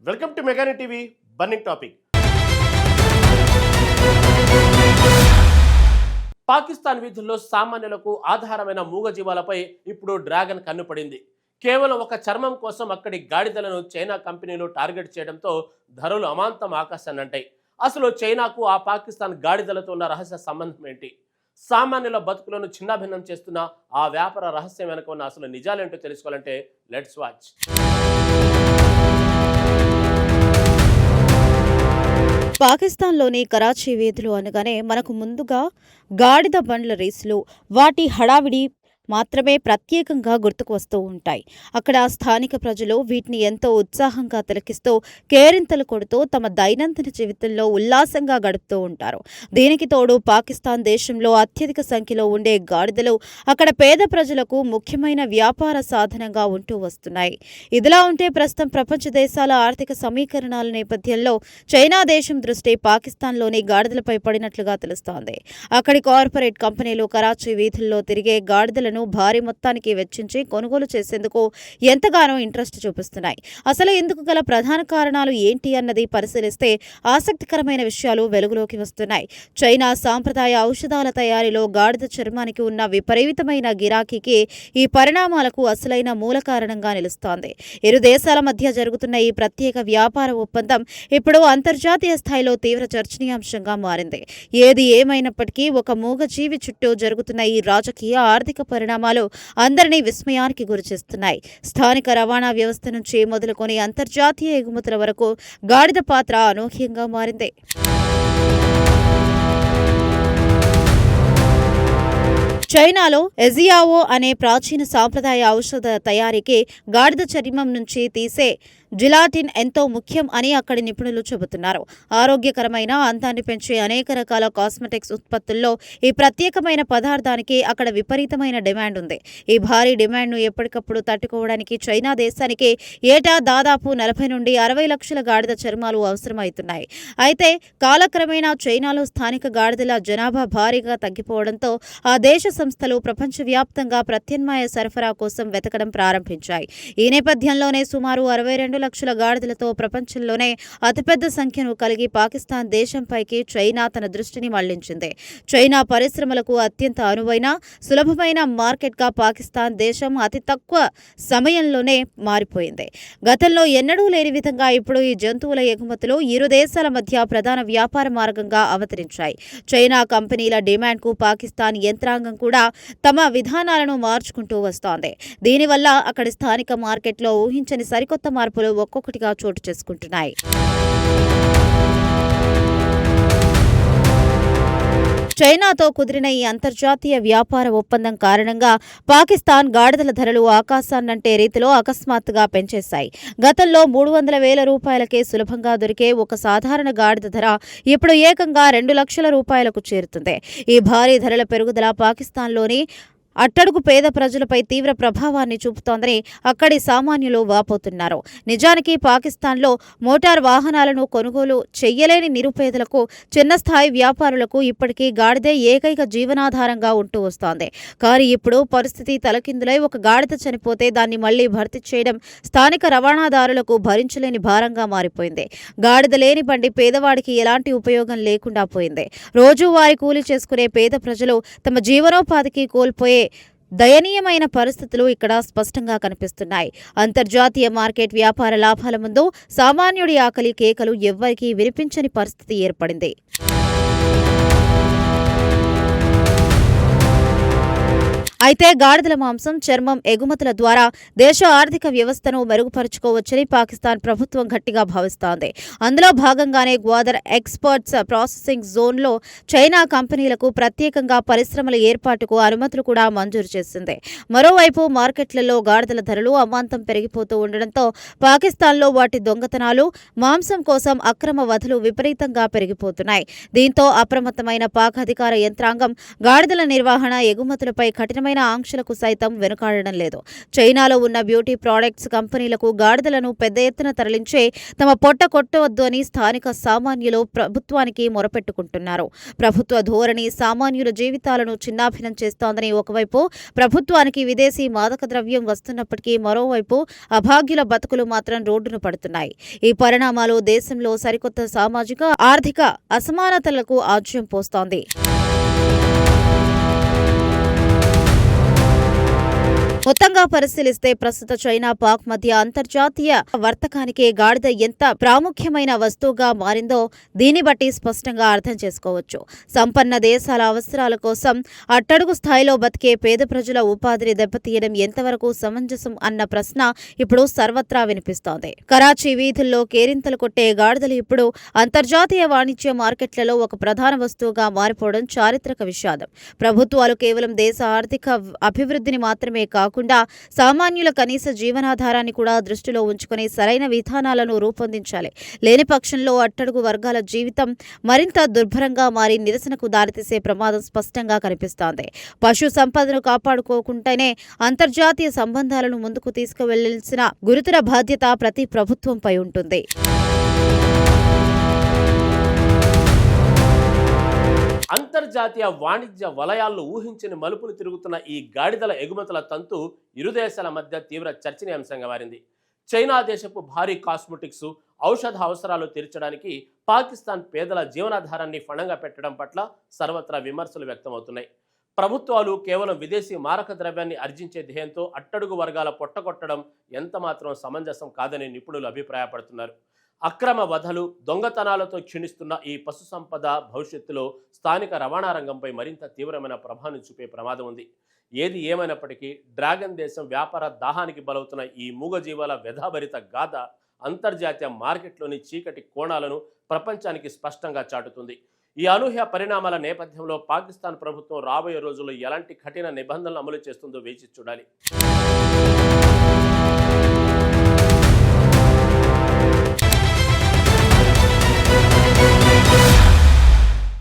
Welcome to మెగాని TV burning topic. Pakistan వీధుల్లో సామాన్యులకు ఆధారమైన మూగజీవాలపై ఇప్పుడు డ్రాగన్ కన్నుపడింది. కేవలం ఒక చర్మం కోసం అక్కడి గాడిదలను చైనా కంపెనీలు టార్గెట్ చేయడంతో ధరలు అమాంతం ఆకాశాన్నంటాయి. అసలు చైనాకు ఆ పాకిస్తాన్ గాడిదలతో ఉన్న రహస్య సంబంధం ఏంటి? సామాన్యుల బతుకులను చిన్నాభిన్నం చేస్తున్న ఆ వ్యాపార రహస్యం వెనుక ఉన్న అసలు నిజాలేంటో తెలుసుకోవాలంటే లెట్స్ వాచ్. పాకిస్తాన్లోని కరాచీ వీధులు అనగానే మనకు ముందుగా గాడిద బండ్ల రేసులు, వాటి హడావిడి మాత్రమే ప్రత్యేకంగా గుర్తుకు వస్తూ ఉంటాయి. అక్కడ స్థానిక ప్రజలు వీటిని ఎంతో ఉత్సాహంగా తిలకిస్తూ కేరింతలు కొడుతూ తమ దైనందిన జీవితంలో ఉల్లాసంగా గడుపుతూ ఉంటారు. దీనికి తోడు పాకిస్తాన్ దేశంలో అత్యధిక సంఖ్యలో ఉండే గాడిదలు అక్కడ పేద ప్రజలకు ముఖ్యమైన వ్యాపార సాధనంగా ఉంటూ వస్తున్నాయి. ఇదిలా ఉంటే ప్రస్తుతం ప్రపంచ దేశాల ఆర్థిక సమీకరణాల నేపథ్యంలో చైనా దేశం దృష్టి పాకిస్తాన్లోని గాడిదలపై పడినట్లుగా తెలుస్తోంది. అక్కడి కార్పొరేట్ కంపెనీలు కరాచీ వీధుల్లో తిరిగే గాడిదలను భారీ మొత్తానికి వెచ్చించి కొనుగోలు చేసేందుకు ఎంతగానో ఇంట్రెస్ట్ చూపిస్తున్నాయి. అసలు ఇందుకు గల ప్రధాన కారణాలు ఏంటి అన్నది పరిశీలిస్తే ఆసక్తికరమైన విషయాలు వెలుగులోకి వస్తున్నాయి. చైనా సాంప్రదాయ ఔషధాల తయారీలో గాడిద చర్మానికి ఉన్న విపరీతమైన గిరాకీకి ఈ పరిణామాలకు అసలైన మూల కారణంగా నిలుస్తోంది. ఇరు దేశాల మధ్య జరుగుతున్న ఈ ప్రత్యేక వ్యాపార ఒప్పందం ఇప్పుడు అంతర్జాతీయ స్థాయిలో తీవ్ర చర్చనీయాంశంగా మారింది. ఏది ఏమైనప్పటికీ ఒక మూగజీవి చుట్టూ జరుగుతున్న ఈ రాజకీయ ఆర్థిక పరిణామాలు అందరినీ విస్మయానికి గురిచేస్తున్నాయి. స్థానిక రవాణా వ్యవస్థ నుంచి మొదలుకొని అంతర్జాతీయ ఎగుమతుల వరకు గాడిద పాత్ర అనూహ్యంగా మారింది. చైనాలో ఎజియావో అనే ప్రాచీన సాంప్రదాయ ఔషధ తయారీకి గాడిద చర్మం నుంచి తీసే జిలాటిన్ ఎంతో ముఖ్యం అని అక్కడి నిపుణులు చెబుతున్నారు. ఆరోగ్యకరమైన అందాన్ని పెంచే అనేక రకాల కాస్మెటిక్స్ ఉత్పత్తుల్లో ఈ ప్రత్యేకమైన పదార్థానికి అక్కడ విపరీతమైన డిమాండ్ ఉంది. ఈ భారీ డిమాండ్ను ఎప్పటికప్పుడు తట్టుకోవడానికి చైనా దేశానికి ఏటా దాదాపు 40 నుండి 60 లక్షల గాడిద చర్మాలు అవసరమవుతున్నాయి. అయితే కాలక్రమేణా చైనాలో స్థానిక గాడిదల జనాభా భారీగా తగ్గిపోవడంతో ఆ దేశ సంస్థలు ప్రపంచవ్యాప్తంగా ప్రత్యామ్నాయ సరఫరా కోసం వెతకడం ప్రారంభించాయి. ఈ నేపథ్యంలోనే సుమారు 62 లక్షల గాడిదలతో ప్రపంచంలోనే అతిపెద్ద సంఖ్యను కలిగి పాకిస్తాన్ దేశంపైకి చైనా తన దృష్టిని మళ్లించింది. చైనా పరిశ్రమలకు అత్యంత అనువైన, సులభమైన మార్కెట్గా పాకిస్తాన్ దేశం అతి తక్కువ సమయంలోనే మారిపోయింది. గతంలో ఎన్నడూ లేని విధంగా ఇప్పుడు ఈ జంతువుల ఎగుమతులు ఇరు దేశాల మధ్య ప్రధాన వ్యాపార మార్గంగా అవతరించాయి. చైనా కంపెనీల డిమాండ్కు పాకిస్తాన్ యంత్రాంగం కూడా తమ విధానాలను మార్చుకుంటూ వస్తోంది. దీనివల్ల అక్కడి స్థానిక మార్కెట్లో ఊహించని సరికొత్త మార్పులు ఒక్కొక్కటిగా చోటు చేసుకుంటున్నాయి. చైనాతో కుదిరిన ఈ అంతర్జాతీయ వ్యాపార ఒప్పందం కారణంగా పాకిస్తాన్ గాడిదల ధరలు ఆకాశాన్నంటే రీతిలో అకస్మాత్తుగా పెంచేశాయి. గతంలో 300,000 రూపాయలకే సులభంగా దొరికే ఒక సాధారణ గాడిద ధర ఇప్పుడు ఏకంగా 2 లక్షల రూపాయలకు చేరుతుంది. ఈ భారీ ధరల పెరుగుదల పాకిస్తాన్లోని అట్టడుగు పేద ప్రజలపై తీవ్ర ప్రభావాన్ని చూపుతోందని అక్కడి సామాన్యులు వాపోతున్నారు. నిజానికి పాకిస్తాన్లో మోటార్ వాహనాలను కొనుగోలు చెయ్యలేని నిరుపేదలకు, చిన్న స్థాయి వ్యాపారులకు ఇప్పటికీ గాడిదే ఏకైక జీవనాధారంగా ఉంటూ వస్తోంది. కానీ ఇప్పుడు పరిస్థితి తలకిందులై ఒక గాడిద చనిపోతే దాన్ని మళ్లీ భర్తీ చేయడం స్థానిక రవాణాదారులకు భరించలేని భారంగా మారిపోయింది. గాడిద లేని బండి పేదవాడికి ఎలాంటి ఉపయోగం లేకుండా పోయింది. రోజువారీ కూలీ చేసుకునే పేద ప్రజలు తమ జీవనోపాధికి కోల్పోయే దయనీయమైన పరిస్థితులు ఇక్కడ స్పష్టంగా కనిపిస్తున్నాయి. అంతర్జాతీయ మార్కెట్ వ్యాపార లాభాల ముందు సామాన్యుడి ఆకలి కేకలు ఎవ్వరికీ వినిపించని పరిస్థితి ఏర్పడింది. అయితే గాడిదల మాంసం, చర్మం ఎగుమతుల ద్వారా దేశ ఆర్థిక వ్యవస్థను మెరుగుపరుచుకోవచ్చని పాకిస్తాన్ ప్రభుత్వం గట్టిగా భావిస్తోంది. అందులో భాగంగానే గ్వాదర్ ఎక్స్పర్ట్స్ ప్రాసెసింగ్ జోన్లో చైనా కంపెనీలకు ప్రత్యేకంగా పరిశ్రమల ఏర్పాటుకు అనుమతులు కూడా మంజూరు చేసింది. మరోవైపు మార్కెట్లలో గాడిదల ధరలు అమాంతం పెరిగిపోతూ ఉండడంతో పాకిస్తాన్లో వాటి దొంగతనాలు, మాంసం కోసం అక్రమ వధులు విపరీతంగా పెరిగిపోతున్నాయి. దీంతో అప్రమత్తమైన పాక్ అధికార యంత్రాంగం గాడిదల నిర్వహణ, ఎగుమతులపై కఠినమైన తీవ్రమైన ఆంక్షలకు సైతం వెనుకాడడం లేదు. చైనాలో ఉన్న బ్యూటీ ప్రోడక్ట్స్ కంపెనీలకు గాడిదలను పెద్ద ఎత్తున తరలించే తమ పొట్ట కొట్టవద్దు అని స్థానిక సామాన్యులు ప్రభుత్వానికి మొరపెట్టుకుంటున్నారు. ప్రభుత్వ ధోరణి సామాన్యుల జీవితాలను చిన్నాభిన్నం చేస్తోందని ఒకవైపు ప్రభుత్వానికి విదేశీ మాదక ద్రవ్యం వస్తున్నప్పటికీ మరోవైపు అభాగ్యుల బతుకులు మాత్రం రోడ్డున పడుతున్నాయి. ఈ పరిణామాలు దేశంలో సరికొత్త సామాజిక, ఆర్థిక అసమానతలకు ఆజ్యం పోస్తోంది. మొత్తంగా పరిశీలిస్తే ప్రస్తుత చైనా, పాక్ మధ్య అంతర్జాతీయ వర్తకానికి గాడిద ఎంత ప్రాముఖ్యమైన వస్తువుగా మారిందో దీన్ని బట్టి స్పష్టంగా అర్థం చేసుకోవచ్చు. సంపన్న దేశాల అవసరాల కోసం అట్టడుగు స్థాయిలో బతికే పేద ప్రజల ఉపాధిని దెబ్బతీయడం ఎంతవరకు సమంజసం అన్న ప్రశ్న ఇప్పుడు సర్వత్రా వినిపిస్తోంది. కరాచీ వీధుల్లో కేరింతలు కొట్టే గాడిదలు ఇప్పుడు అంతర్జాతీయ వాణిజ్య మార్కెట్లలో ఒక ప్రధాన వస్తువుగా మారిపోవడం చారిత్రక విషాదం. ప్రభుత్వాలు కేవలం దేశ ఆర్థిక అభివృద్ధిని మాత్రమే కాకుండా సామాన్యుల కనీస జీవనాధారాన్ని కూడా దృష్టిలో ఉంచుకుని సరైన విధానాలను రూపొందించాలి. లేని పక్షంలో అట్టడుగు వర్గాల జీవితం మరింత దుర్భరంగా మారి నిరసనకు దారితీసే ప్రమాదం స్పష్టంగా కనిపిస్తోంది. పశు సంపదను కాపాడుకోకుండానే అంతర్జాతీయ సంబంధాలను ముందుకు తీసుకువెళ్లాల్సిన గురుతర బాధ్యత ప్రతి ప్రభుత్వంపై ఉంటుంది. అంతర్జాతీయ వాణిజ్య వలయాల్లో ఊహించని మలుపులు తిరుగుతున్న ఈ గాడిదల ఎగుమతుల తంతు ఇరు దేశాల మధ్య తీవ్ర చర్చనీయాంశంగా మారింది. చైనా దేశపు భారీ కాస్మెటిక్స్, ఔషధ అవసరాలు తీర్చడానికి పాకిస్తాన్ పేదల జీవనాధారాన్ని ఫణంగా పెట్టడం పట్ల సర్వత్రా విమర్శలు వ్యక్తమవుతున్నాయి. ప్రభుత్వాలు కేవలం విదేశీ మారక ద్రవ్యాన్ని ఆర్జించే ధ్యేయంతో అట్టడుగు వర్గాల పొట్టగొట్టడం ఎంతమాత్రం సమంజసం కాదని నిపుణులు అభిప్రాయపడుతున్నారు. అక్రమ వధలు, దొంగతనాలతో క్షీణిస్తున్న ఈ పశు సంపద భవిష్యత్తులో స్థానిక రవాణా రంగంపై మరింత తీవ్రమైన ప్రభావం చూపే ప్రమాదం ఉంది. ఏది ఏమైనప్పటికీ డ్రాగన్ దేశం వ్యాపార దాహానికి బలవుతున్న ఈ మూగజీవాల వ్యధాభరిత గాథ అంతర్జాతీయ మార్కెట్లోని చీకటి కోణాలను ప్రపంచానికి స్పష్టంగా చాటుతుంది. ఈ అనూహ్య పరిణామాల నేపథ్యంలో పాకిస్తాన్ ప్రభుత్వం రాబోయే రోజుల్లో ఎలాంటి కఠిన నిబంధనలు అమలు చేస్తుందో వేచి చూడాలి.